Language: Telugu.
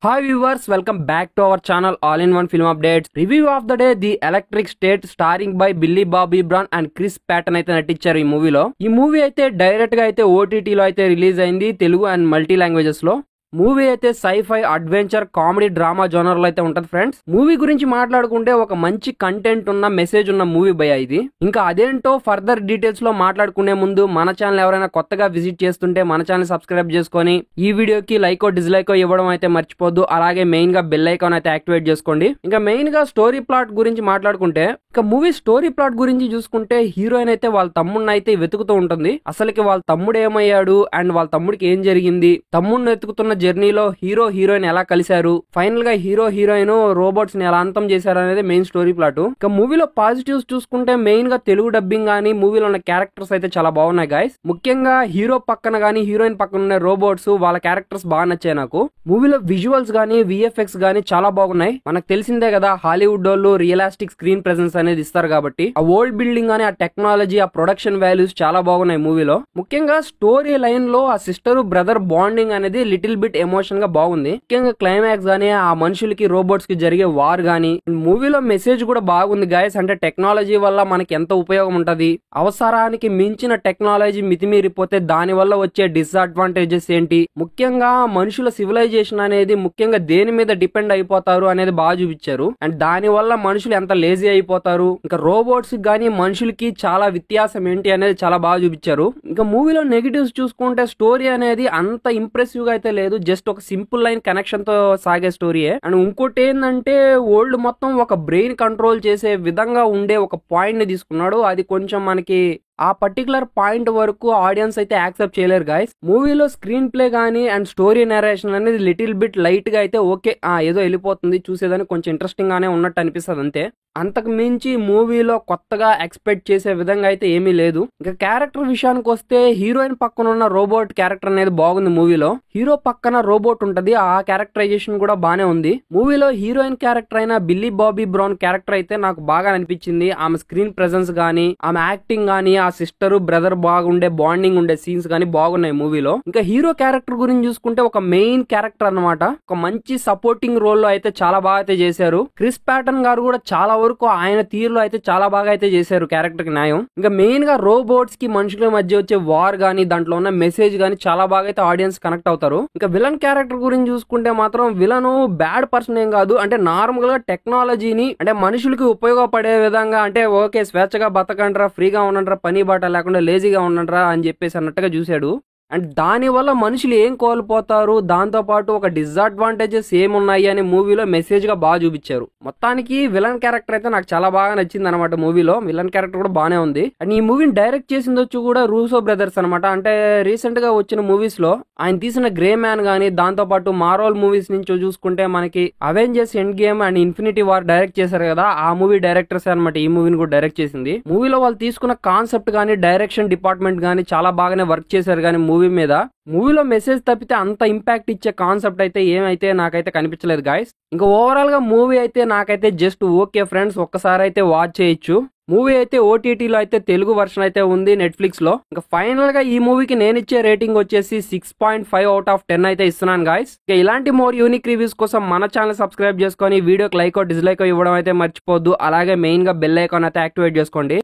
Hi viewers, welcome back to our channel All-in-One Film Updates. Review of the day, The Electric State, starring by Billy Bobby Brown and Chris Patton అయితే నటించారు ఈ మూవీలో. ఈ మూవీ అయితే డైరెక్ట్ గా అయితే ఓటీటీలో అయితే రిలీజ్ అయింది, తెలుగు అండ్ మల్టీ లాంగ్వేజెస్ లో. మూవీ అయితే sci fi adventure comedy drama genre లో అయితే ఉంటది ఫ్రెండ్స్. మూవీ గురించి మాట్లాడుకుంటే ఒక మంచి కంటెంట్ ఉన్న మెసేజ్ ఉన్న మూవీ భయ ఇది. ఇంకా అదేంటో ఫర్దర్ డీటెయిల్స్ లో మాట్లాడుకునే ముందు మన ఛానల్ ఎవరైనా కొత్తగా విజిట్ చేస్తుంటే మన ఛానల్ సబ్స్క్రైబ్ చేసుకొని ఈ వీడియోకి లైకో డిస్లైకో ఇవ్వడం అయితే మర్చిపోద్దు. అలాగే మెయిన్ గా బెల్ ఐకాన్ అయితే యాక్టివేట్ చేసుకోండి. ఇంకా మెయిన్ గా స్టోరీ ప్లాట్ గురించి మాట్లాడుకుంటే, ఇక మూవీ స్టోరీ ప్లాట్ గురించి చూసుకుంటే హీరోయిన్ అయితే వాళ్ళ తమ్ముడిని అయితే వెతుకుతూ ఉంటుంది. అసలుకి వాళ్ళ తమ్ముడు ఏమయ్యాడు అండ్ వాళ్ళ తమ్ముడికి ఏం జరిగింది, తమ్ముడిని వెతుకుతున్న జర్నీలో హీరో హీరోయిన్ ఎలా కలిశారు, ఫైనల్ గా హీరో హీరోయిన్ రోబోట్స్ ని ఎలా అంతం చేశారు అనేది మెయిన్ స్టోరీ ప్లాట్. ఇక మూవీలో పాజిటివ్స్ చూసుకుంటే మెయిన్ గా తెలుగు డబ్బింగ్ గానీ మూవీలో ఉన్న క్యారెక్టర్స్ అయితే చాలా బాగున్నాయి గైస్. ముఖ్యంగా హీరో పక్కన గానీ హీరోయిన్ పక్కన ఉన్న రోబోట్స్ వాళ్ళ క్యారెక్టర్స్ బాగా నచ్చాయి నాకు. మూవీలో విజువల్స్ గానీ విఎఫ్ఎక్స్ గానీ చాలా బాగున్నాయి. మనకు తెలిసిందే కదా హాలీవుడ్ వాళ్ళు రియలిస్టిక్ స్క్రీన్ ప్రెసెన్స్ అనేది ఇస్తారు కాబట్టి ఆ ఓల్డ్ బిల్డింగ్ గానీ ఆ టెక్నాలజీ ఆ ప్రొడక్షన్ వాల్యూస్ చాలా బాగున్నాయి మూవీలో. ముఖ్యంగా స్టోరీ లైన్ లో ఆ సిస్టర్ బ్రదర్ బాండింగ్ అనేది లిటిల్ బిట్ ఎమోషన్ గా బాగుంది. ముఖ్యంగా క్లైమాక్స్ గానీ ఆ మనుషులకి రోబోట్స్ కి జరిగే వార్ గానీ మూవీలో మెసేజ్ కూడా బాగుంది గైస్. అంటే టెక్నాలజీ వల్ల మనకి ఎంత ఉపయోగం ఉంటది, అవసరానికి మించిన టెక్నాలజీ మితిమీరిపోతే దాని వల్ల వచ్చే డిసడ్వాంటేజెస్ ఏంటి, ముఖ్యంగా మనుషుల సివిలైజేషన్ అనేది ముఖ్యంగా దేని మీద డిపెండ్ అయిపోతారు అనేది బాగా చూపించారు. అండ్ దాని వల్ల మనుషులు ఎంత లేజీ అయిపోతారు, ఇంకా రోబోట్స్ గానీ మనుషులకి చాలా వ్యత్యాసం ఏంటి అనేది చాలా బాగా చూపించారు. ఇంకా మూవీలో నెగిటివ్స్ చూసుకుంటే స్టోరీ అనేది అంత ఇంప్రెసివ్ గా అయితే లేదు, జస్ట్ ఒక సింపుల్ లైన్ కనెక్షన్ తో సాగే స్టోరీయే. అండ్ ఇంకోటి ఏంటంటే ఓల్డ్ మొత్తం ఒక బ్రెయిన్ కంట్రోల్ చేసే విధంగా ఉండే ఒక పాయింట్ ని తీసుకున్నాడు. అది కొంచెం మనకి ఆ పర్టికులర్ పాయింట్ వరకు ఆడియన్స్ అయితే యాక్సెప్ట్ చేయలేరు గైస్. మూవీలో స్క్రీన్ ప్లే గానీ అండ్ స్టోరీ నరేషన్ అనేది లిటిల్ బిట్ లైట్ గా అయితే ఓకే, ఏదో వెళ్ళిపోతుంది, చూసేదానికి కొంచెం ఇంట్రెస్టింగ్ గానే ఉన్నట్టు అనిపిస్తుంది అంతే. అంతకు మించి మూవీలో కొత్తగా ఎక్స్పెక్ట్ చేసే విధంగా అయితే ఏమీ లేదు. ఇంకా క్యారెక్టర్ విషయానికి వస్తే హీరోయిన్ పక్కన ఉన్న రోబోట్ క్యారెక్టర్ అనేది బాగుంది మూవీలో. హీరో పక్కన రోబోట్ ఉంటది, ఆ క్యారెక్టరైజేషన్ కూడా బానే ఉంది. మూవీలో హీరోయిన్ క్యారెక్టర్ అయిన బిల్లీ బాబీ బ్రౌన్ క్యారెక్టర్ అయితే నాకు బాగా అనిపించింది. ఆమె స్క్రీన్ ప్రెజెన్స్ గానీ ఆమె యాక్టింగ్ గానీ ఆ సిస్టర్ బ్రదర్ బాగుండే బాండింగ్ ఉండే సీన్స్ గానీ బాగున్నాయి మూవీలో. ఇంకా హీరో క్యారెక్టర్ గురించి చూసుకుంటే ఒక మెయిన్ క్యారెక్టర్ అన్నమాట, ఒక మంచి సపోర్టింగ్ రోల్ లో అయితే చాలా బాగా అయితే చేశారు. క్రిస్ ప్యాటన్ గారు కూడా చాలా వరకు ఆయన తీరులో అయితే చాలా బాగా అయితే చేశారు క్యారెక్టర్ కి న్యాయం. ఇంకా మెయిన్ గా రోబోట్స్ కి మనుషుల మధ్య వచ్చే వార్ గానీ దాంట్లో ఉన్న మెసేజ్ గానీ చాలా బాగా అయితే ఆడియన్స్ కనెక్ట్ అవుతారు. ఇంకా విలన్ క్యారెక్టర్ గురించి చూసుకుంటే మాత్రం విలన్ బ్యాడ్ పర్సన్ ఏం కాదు, అంటే నార్మల్ గా టెక్నాలజీని అంటే మనుషులకి ఉపయోగపడే విధంగా, అంటే ఓకే స్వేచ్ఛగా బతకండ్రా, ఫ్రీగా ఉండండ్రా, పని బాట లేకుండా లేజీగా ఉండండ్రా అని చెప్పేసి అన్నట్టుగా చూశాడు. అండ్ దాని వల్ల మనుషులు ఏం కోల్పోతారు, దాంతో పాటు ఒక డిసడ్వాంటేజెస్ ఏమున్నాయి అని మూవీలో మెసేజ్ గా బాగా చూపించారు. మొత్తానికి విలన్ క్యారెక్టర్ అయితే నాకు చాలా బాగా నచ్చింది అనమాట. మూవీలో విలన్ క్యారెక్టర్ కూడా బానే ఉంది. అండ్ ఈ మూవీని డైరెక్ట్ చేసింది వచ్చి కూడా రూసో బ్రదర్స్ అనమాట. అంటే రీసెంట్ గా వచ్చిన మూవీస్ లో ఆయన తీసిన గ్రే మ్యాన్ గానీ దాంతో పాటు మార్వెల్ మూవీస్ నుంచి చూసుకుంటే మనకి Avengers end game and infinity war direct చేశారు కదా, ఆ మూవీ డైరెక్టర్స్ అనమాట ఈ మూవీని కూడా డైరెక్ట్ చేసింది. మూవీలో వాళ్ళు తీసుకున్న కాన్సెప్ట్ గానీ డైరెక్షన్ డిపార్ట్మెంట్ గానీ చాలా బాగానే వర్క్ చేశారు. కానీ మూవీలో మెసేజ్ తప్పితే అంత ఇంపాక్ట్ ఇచ్చే కాన్సెప్ట్ అయితే ఏమైతే నాకైతే కనిపించలేదు గాయస్. ఇంకా ఓవరాల్ గా మూవీ అయితే నాకైతే జస్ట్ ఓకే ఫ్రెండ్స్, ఒక్కసారి అయితే వాచ్ చేయొచ్చు. మూవీ అయితే ఓటీటీలో అయితే తెలుగు వర్షన్ అయితే ఉంది నెట్ఫ్లిక్స్ లో. ఇంకా ఫైనల్ గా ఈ మూవీకి నేను ఇచ్చే రేటింగ్ వచ్చేసి 6.5 out of 10 అయితే ఇస్తున్నాను గాయస్. ఇంకా ఇలాంటి మోర్ యూనిక్ రివ్యూస్ కోసం మన ఛానల్ సబ్స్క్రైబ్ చేసుకొని వీడియోకి లైక్ డిస్లైక్ ఇవ్వడం అయితే మర్చిపోద్దు. అలాగే మెయిన్ గా బెల్ ఐకాన్ అయితే యాక్టివేట్ చేసుకోండి.